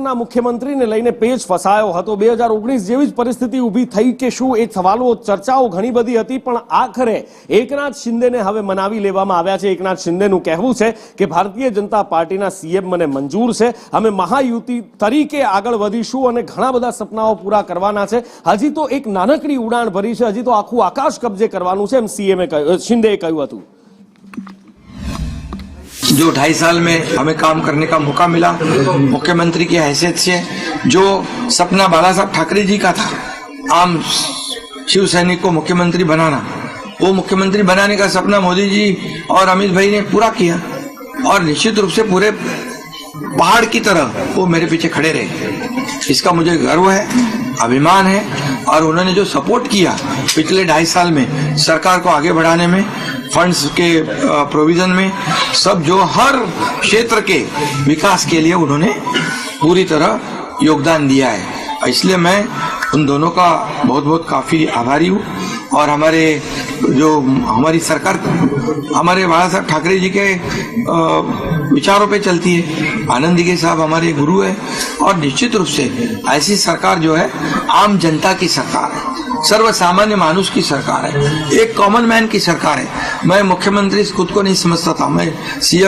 મહારાષ્ટ્રના મુખ્યમંત્રીને લઈને પેચ ફસાયો હતો। 2019 જેવી જ પરિસ્થિતિ ઊભી થઈ કે શું, એ સવાલો ચર્ચાઓ ઘણી બધી હતી, પણ આખરે એકનાથ શિંદેને હવે મનાવી લેવામાં આવ્યા છે। એકનાથ શિંદેનું કહેવું છે કે ભારતીય જનતા પાર્ટીના સીએમ મને મંજૂર છે, અમે મહાયુતિ તરીકે આગળ વધીશું અને ઘણા બધા સપનાઓ પૂરા કરવાના છે। હજી તો એક નાનકડી ઉડાણ ભરી છે, હજી તો આખું આકાશ કબજે કરવાનું છે, એમ શિંદેએ કહ્યું હતું। जो 2.5 साल में हमें काम करने का मौका मिला मुख्यमंत्री की हैसियत से, जो सपना बाला साहब ठाकरे जी का था आम शिव सैनिक को मुख्यमंत्री बनाना, वो मुख्यमंत्री बनाने का सपना मोदी जी और अमित भाई ने पूरा किया और निश्चित रूप से पूरे पहाड़ की तरह वो मेरे पीछे खड़े रहे। इसका मुझे गर्व है, अभिमान है। और उन्होंने जो सपोर्ट किया पिछले 2.5 साल में सरकार को आगे बढ़ाने में, फंड्स के प्रोविजन में, सब जो हर क्षेत्र के विकास के लिए उन्होंने पूरी तरह योगदान दिया है। इसलिए मैं उन दोनों का बहुत बहुत काफी आभारी हूँ। और हमारी सरकार हमारे बाला साहब ठाकरे जी के विचारों पे चलती है। आनंद दीघे साहब हमारे गुरु है और निश्चित रूप से ऐसी सरकार जो है आम जनता की सरकार है, सर्व सामान्य मानुष की सरकार है, एक कॉमन मैन की सरकार है। मैं मुख्यमंत्री खुद को नहीं समझता था, मैं सीएम